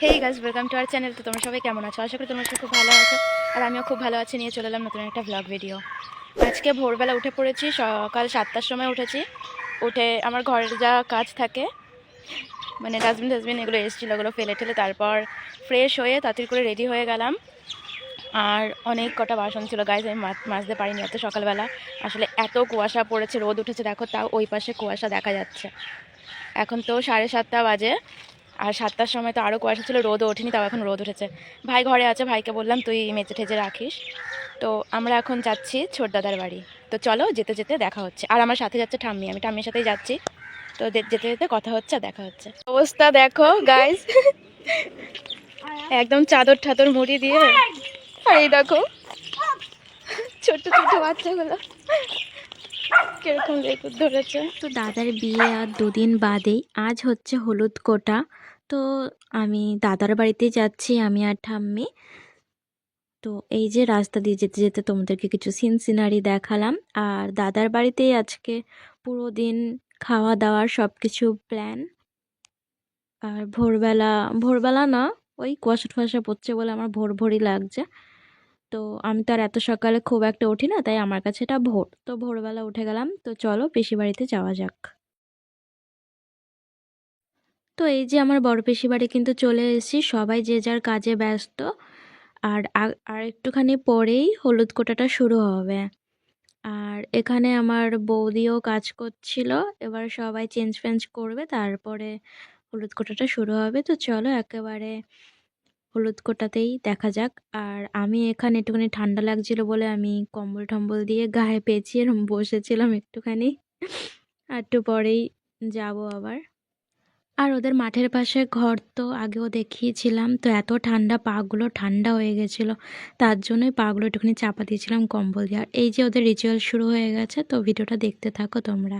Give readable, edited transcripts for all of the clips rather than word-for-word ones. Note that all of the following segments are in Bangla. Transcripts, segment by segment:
Hey guys, welcome to our channel. তো তোমরা সবাই কেমন আছো? আশা করি তোমরা সবাই খুব ভালো আছো, আর আমিও খুব ভালো আছি। নিয়ে চলে এলাম নতুন একটা ব্লগ ভিডিও। আজকে ভোরবেলা উঠে পড়েছি, সকাল 7টার সময় উঠেছি। উঠে আমার ঘরের যা কাজ থাকে, মানে ডাস্টবিন এগুলো এসেছিলো, ওগুলো ফেলে ঠেলে তারপর ফ্রেশ হয়ে তাড়াতাড়ি করে রেডি হয়ে গেলাম। আর অনেক কটা বাসন ছিল গাইস, আমি মাজতে পারিনি এত সকালবেলা। আসলে এত কুয়াশা পড়েছে, রোদ উঠেছে দেখো, তাও ওই পাশে কুয়াশা দেখা যাচ্ছে। এখন তো 7:30 বাজে, আর 7টার সময় তো আরও কুয়াশা ছিল, রোদও ওঠেনি, তাও এখন রোদ উঠেছে। ভাই ঘরে আছে, ভাইকে বললাম তুই মেজে ঠেজে রাখিস। তো আমরা এখন যাচ্ছি ছোট দাদার বাড়ি। তো চলো, যেতে যেতে দেখা হচ্ছে। আর আমার সাথে যাচ্ছে ঠাম্মি, আমি ঠাম্মির সাথেই যাচ্ছি। তো যেতে যেতে কথা হচ্ছে, দেখা হচ্ছে। অবস্থা দেখো গাইস, একদম চাদর ঠাদর মুড়ি দিয়ে। আর এই দেখো ছোট ছোট বাচ্চাগুলো কিরকম লেকুর ধরেছে। তো দাদার বিয়ে আর দুদিন বাদেই আজ হচ্ছে হলুদ কোটা। তো আমি দাদার বাড়িতে যাচ্ছি, আমি আর ঠাম্মি। তো এই যে রাস্তা দিয়ে যেতে যেতে তোমাদেরকে কিছু সিনারি দেখালাম। আর দাদার বাড়িতেই আজকে পুরো দিন খাওয়া দাওয়ার সব কিছু প্ল্যান। আর ভোরবেলা ভোরবেলা না, ওই কুয়াশা টুয়াশা পড়ছে বলে আমার ভোর ভোরই লাগছে। তো আমি তো আর এত সকালে খুব একটা উঠি না, তাই আমার কাছে এটা ভোর। তো ভোরবেলা উঠে গেলাম। তো চলো পিসি বাড়িতে যাওয়া যাক। তো এই যে আমার বড় পিসি বাড়ি কিন্তু চলে এসেছি, সবাই যে যার কাজে ব্যস্ত। আর আর একটুখানি পরেই হলুদ কোটাটা শুরু হবে। আর এখানে আমার বৌদিও কাজ করছিল। এবার সবাই চেঞ্জ ফেঞ্জ করবে, তারপরে হলুদ কোটাটা শুরু হবে। তো চলো একেবারে হলুদ কোটাতেই দেখা যাক। আর আমি এখানে একটুখানি ঠান্ডা লাগছিল বলে আমি কম্বল টম্বল দিয়ে গায়ে পেঁচিয়ে এরম বসেছিলাম একটুখানি। আর একটু পরেই যাব আবার। আর ওদের মাঠের পাশে ঘর তো আগেও দেখিয়েছিলাম। তো এত ঠান্ডা, পাগুলো ঠান্ডা হয়ে গেছিলো, তার জন্যই পাগুলো একটুখানি চাপা দিয়েছিলাম কম্বল দিয়ে। আর এই যে ওদের রিচুয়াল শুরু হয়ে গেছে, তো ভিডিওটা দেখতে থাকো তোমরা।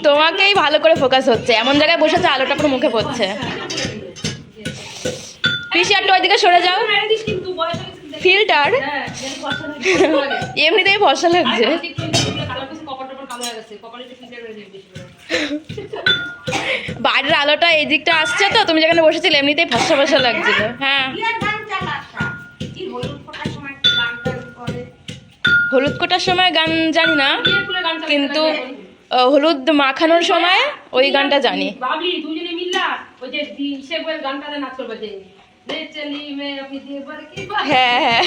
তোমাকেই ভালো করে ফোকাস হচ্ছে, এমন জায়গায় বসেছে আলোটা পুরো মুখে পড়ছে। পিসি একটু ওইদিকে সরে যাও। ফিল্টার এমনিতেই ফসা লাগছে। বাইরের আলোটা এই দিকটা আসছে, তো তুমি যেখানে বসেছিলে এমনিতেই ফসা ফসা লাগছিল। হ্যাঁ, হলুদ কোটার সময় গান জানি না, কিন্তু হলুদ মাখানোর সময় ওই গানটা জানি। হ্যাঁ হ্যাঁ,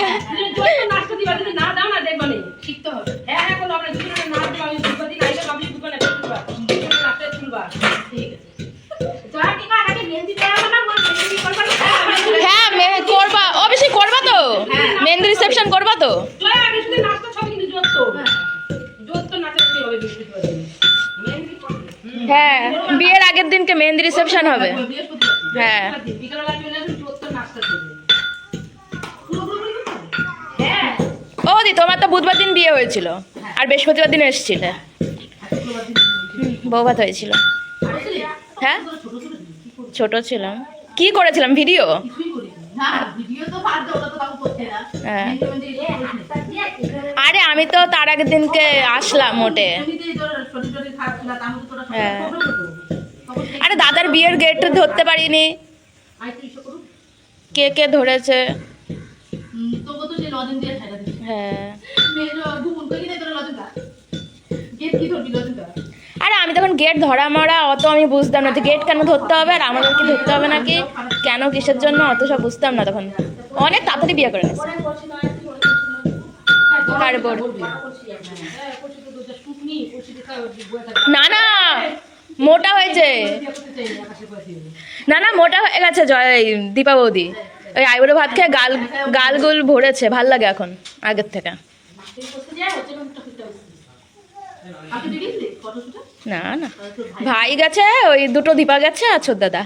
হ্যাঁ করবা, অবশ্যই করবা তো। মেহেন্দি রিসেপশন করবা তো। হ্যাঁ, বিয়ের আগের দিনকে মেহেন্দি রিসেপশন হবে। হ্যাঁ, ও দি, তোমার তো বুধবার দিন বিয়ে হয়েছিল আর বৃহস্পতিবার দিন এসেছিলে, বৌভাত হয়েছিল। হ্যাঁ, ছোট ছিলাম। কি করেছিলাম ভিডিও? হ্যাঁ, আরে আমি তো তার আগের দিনকে আসলাম মোটে। হ্যাঁ, আরে দাদার বিয়ের গেট ধরতে পারিনি, কে কে ধরেছে। হ্যাঁ, আরে আমি তখন গেট ধরা মরা অত আমি বুঝতাম না যে গেট কেন ধরতে হবে আর আমাদের কি ধরতে হবে নাকি, কেন কিসের জন্য অত সব বুঝতাম না তখন। অনেক তাড়াতাড়ি বিয়ে করে নিয়েছে। তারপর না না মোটা হয়েছে, না না মোটা হয়ে গেছে জয় দীপা বৌদি। ওই আইবুড়ো ভাত খেয়ে গালগুল ভরেছে, ভাল লাগে এখন আগের থেকে। না না ভাই গেছে, ওই দুটো দীপা গেছে আর ছোট দাদা।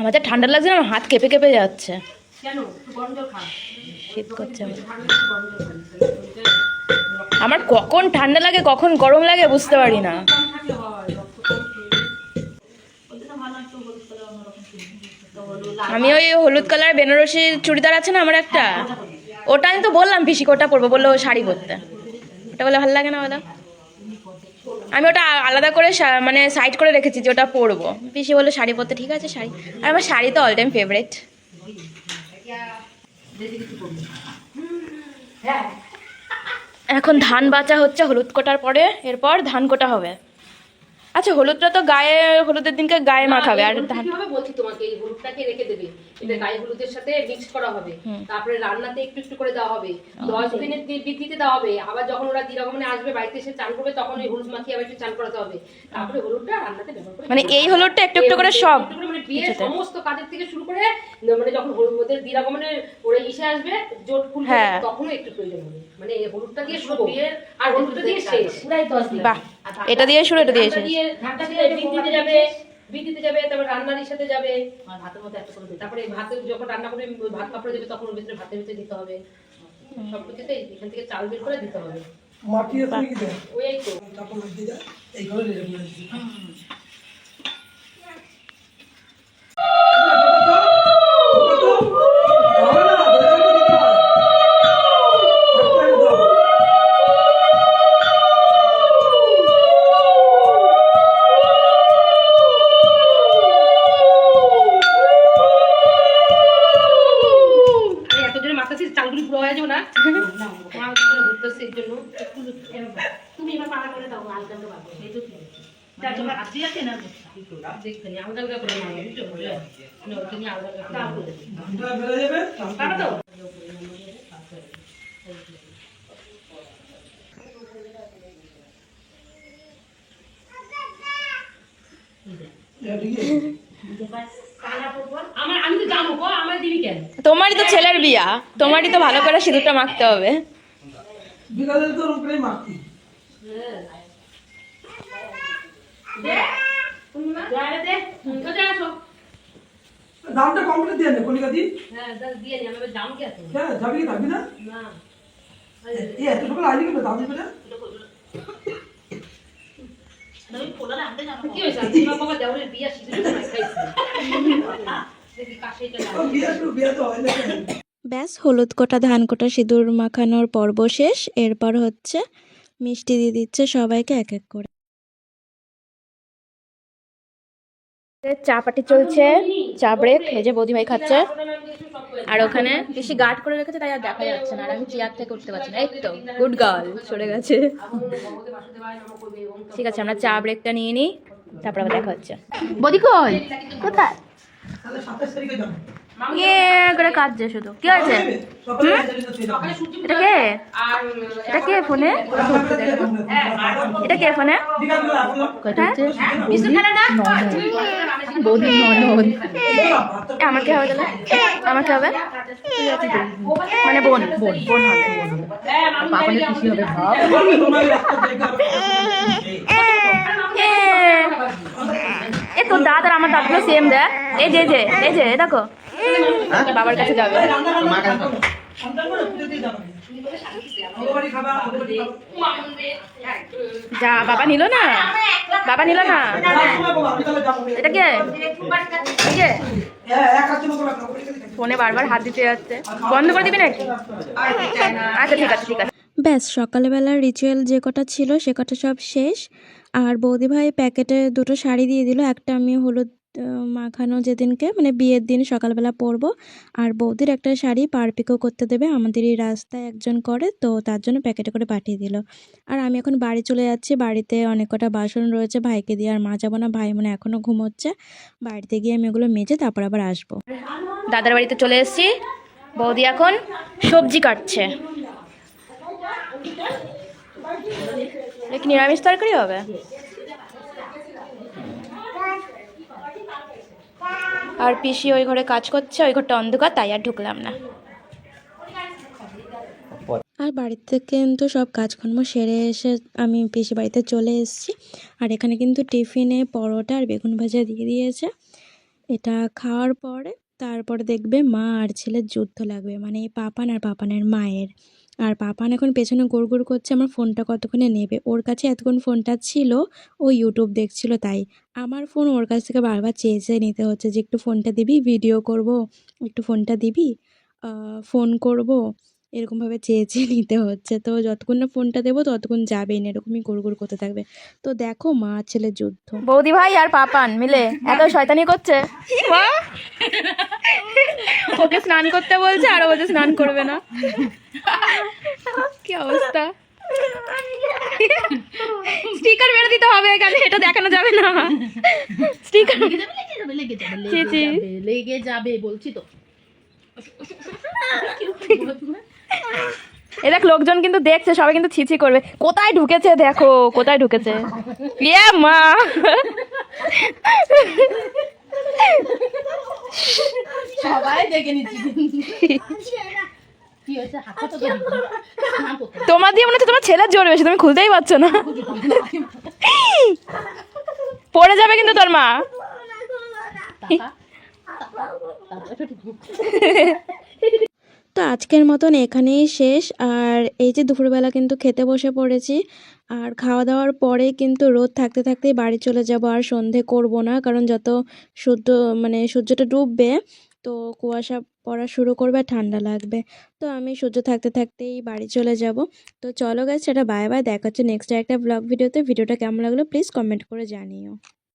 আমাদের ঠান্ডা লাগছে না, আমার হাত কেঁপে কেঁপে যাচ্ছে, শীত করছে আমার। আমার কখন ঠান্ডা লাগে কখন গরম লাগে বুঝতে পারি না। আমি ওই হলুদ কালার বেনারসি চুড়িদার আছে না আমার একটা, ওটা আমি তো বললাম পিসিকে ওটা পরবো, বললো শাড়ি পরতে, ওটা বলে ভালো লাগে না বলো। আমি ওটা আলাদা করে মানে সাইড করে রেখেছি যে ওটা পরবো, পিসি বললো শাড়ি পরতে, ঠিক আছে শাড়ি। আর আমার শাড়ি তো অল টাইম ফেভারিট। এখন ধান বাছা হচ্ছে হলুদ কোটার পরে, এরপর ধান কোটা হবে। আচ্ছা হলুদটা তো গায়ে, হলুদের দিনকে গায়ে মাখাবে, আর ধান হবে বলছি তোমাকে, এই হলুদটাকে রেখে দেবে, এটা গায়ে হলুদের সাথে মিক্স করা হবে, তারপরে রান্নাতে একটু একটু করে দেওয়া হবে, 10 দিনের বৃদ্ধিতে দেওয়া হবে, আবার যখন ওরা দিরাগমনে আসবে বাড়িতে এসে চান করবে তখন ওই হলুদ মাখিয়ে আবার একটু চান করাতে হবে, তারপরে হলুদটা রান্নাতে ব্যবহার করে, মানে এই হলুদটা একটু একটু করে সব মানে বিয়ের সমস্ত কাজের থেকে শুরু করে মানে যখন ওদের দিরাগমনে ওরা ইসে আসবে জোট খুলবে তখনও একটু প্রয়োজন হবে, মানে এই হলুদটা দিয়ে শুরু আর হলুদটা দিয়ে শেষ পুরাই 10 দিন। বাহ, এটা দিয়ে শুরু, এটা দিয়ে শেষ। বৃদ্ধিতে যাবে, বৃদ্ধিতে যাবে, তারপর রান্নার সাথে যাবে, আর ভাতের মধ্যে একটা করে তারপরে ভাত যখন রান্না করে ভাত কাপড়ে দেবে তখন ওর ভিতরে ভাতের ভিতরে দিতে হবে, সব কিছুতে এখান থেকে চাল বের করে দিতে হবে। মাটিয়ে তুমি কি দেয় ওই তো কাপড় দিয়ে যায় এইভাবে রেডি করে দিচ্ছি। এত জোরে মাথাতে চালগুলি পুরো হয়ে যাবে না, ধরতেছে এর জন্য তুমি এবার পাড়া করে দাও, আলগা করে পাবো এই তো দেখতে আলগা আলগা করে নাও, তুমি আলগা আলগা করে ধানটা বেড়ে যাবে পাড়া দাও। আমি তো জানো গো, আমার দিবি কেন? তোমারই তো ছেলের বিয়া, তোমারই তো ভালো করে সিঁদুরটা মাখতে হবে। বিকালে তো রূপরে মাটি দামটা কমপ্লিট দিয়ে নে কলিকা দি। হ্যাঁ দিয়ে নি, আমি জাম কে আছে হ্যাঁ যাবি কি থাকবি না? না এই এত সকালে আইলি কেন দাম দিবে না? কি হয়েছে? তোমার বাবা দেওরের বিয়া শিখে খাইছে দেখি কাশিটা ও বিয়া তো হয় না কেন? ব্যাস হলুদ কোটা ধান কোটা সিঁদুর মাখানোর পর্ব শেষ। এরপর হচ্ছে মিষ্টি দিয়ে দিচ্ছে সবাইকে এক এক করে। চা পাটি চলছে, চা ব্রেক, এই যে বৌদি ভাই খাচ্ছে। আর ওখানে বেশি গার্ড করে রেখেছে তাই আর দেখা যাচ্ছে না, আর আমি চেয়ার থেকে উঠতে পারছি না। এই তো গুড গার্ল সরে গেছে। ঠিক আছে আমরা চা ব্রেকটা নিয়ে নিই, তারপর আবার দেখা হচ্ছে। বৌদি কই কোথায়? তাহলে 27 তারিখে যাবো। ইয়ে করে কাঁদছে শুধু, কি হয়েছে? সকালে যাবি তো তুই যাবি। এটা কে? এটা কে ফোনে? এটা কে ফোনে? বিকালবেলা আসলাম। বৌদি ননদ। আমার কি হবে তাহলে? আমার কি হবে? মানে বোন বোন বোন হবে। পাপানের খুশি হবে ভাব। তোমার একটা জায়গা এ তোর দাদা আর আমার দাদাগুলো সেম দেখ। এই যে এই যে দেখো বাবার কাছে যাবে। সন্তান করে পুজো দিয়ে যাবে। অগবাড়ি খাবা, অগবাড়ি খাবা। যা বাবা নিল না, বাবা নিল না। এটা কে? এই যে হ্যাঁ এক হাতে মতো রাখো। ফোনে বারবার হাত দিতে যাচ্ছে, বন্ধ করে দিবি নাকি? আচ্ছা ঠিক আছে ঠিক আছে। ব্যাস সকালবেলার রিচুয়াল যে কটা ছিল সে কটা সব শেষ। আর বৌদি ভাই প্যাকেটে দুটো শাড়ি দিয়ে দিল, একটা আমি হলুদ মাখানো যেদিনকে মানে বিয়ের দিন সকালবেলা পরবো। আর বৌদির একটা শাড়ি পার পিকো করতে দেবে, আমাদের এই রাস্তায় একজন করে, তো তার জন্য প্যাকেটে করে পাঠিয়ে দিল। আর আমি এখন বাড়ি চলে যাচ্ছি, বাড়িতে অনেক কটা বাসন রয়েছে ভাইকে দিয়ে আর মাজাবো না, ভাই মানে এখনও ঘুমোচ্ছে। বাড়িতে গিয়ে আমি ওগুলো মেজে তারপর আবার আসবো। দাদার বাড়িতে চলে এসেছি, বৌদি এখন সবজি কাটছে। এটা কি নিরামিষ তরকারি হবে? আর পিসি ওই ঘরে কাজ করছে, ওই ঘরটা অন্ধকার, তাই আর ঢুকলাম না। আর বাড়ি থেকে কিন্তু সব কাজকর্ম সেরে এসে আমি পিসি বাড়িতে চলে এসেছি। আর এখানে কিন্তু টিফিনে পরোটা আর বেগুন ভাজা দিয়ে দিয়েছে। এটা খাওয়ার পরে তারপরে দেখবে মা আর ছেলের যুদ্ধ লাগবে, মানে পাপান আর পাপানের মায়ের। আর পাপান এখন পেছনে গুড় করছে আমার ফোনটা কতক্ষণে নেবে। ওর কাছে এতক্ষণ ফোনটা ছিল, ও ইউটিউব দেখছিল, তাই আমার ফোন ওর কাছ থেকে বারবার চেয়ে চেয়ে নিতে হচ্ছে যে একটু ফোনটা দিবি, ভিডিও করব, একটু ফোনটা দিবি, ফোন করব, এরকমভাবে চেয়ে চেয়ে নিতে হচ্ছে। তো যতক্ষণ না ফোনটা দেবো ততক্ষণ যাবেই না, এরকমই গুড় করতে থাকবে। তো দেখো মা ছেলের যুদ্ধ। বৌদি ভাই আর পাপান মিলে এত শয়তানি করছে। মা ওকে স্নান করতে বলছে আর ও বলছে স্নান করবে না। কি অবস্থা! স্টিকার মেরে দিতে হবে এখানে, এটা দেখানো যাবে না। স্টিকার লেগে যাবে বলছি তো। এ দেখ লোকজন কিন্তু দেখছে, সবাই কিন্তু ছিছি করবে। কোথায় ঢুকেছে দেখো, কোথায় ঢুকেছে। ইয়ে মা, সবাই দেখে নিচ্ছি। কি হয়েছে? হাতটা তো ধরি। তোমার দিয়ে মনে হচ্ছে তোমার ছেলের জোর বেশি, তুমি খুলতেই পারছো না। পড়ে যাবে কিন্তু তোর মা। তো আজকের মতন এখানেই শেষ। আর এই যে দুপুরবেলা কিন্তু খেতে বসে পড়েছি। আর খাওয়া দাওয়ার পরে কিন্তু রোদ থাকতে থাকতেই বাড়ি চলে যাব, আর সন্ধে করব না, কারণ যত সূর্যটা ডুববে তো কুয়াশা পড়া শুরু করবে আর ঠান্ডা লাগবে। তো আমি সূর্য থাকতে থাকতেই বাড়ি চলে যাব। তো চলো গাইস, সেটা বাই বাই, দেখা হচ্ছে নেক্সট একটা ব্লগ ভিডিওতে। ভিডিওটা কেমন লাগলো প্লিজ কমেন্ট করে জানিও।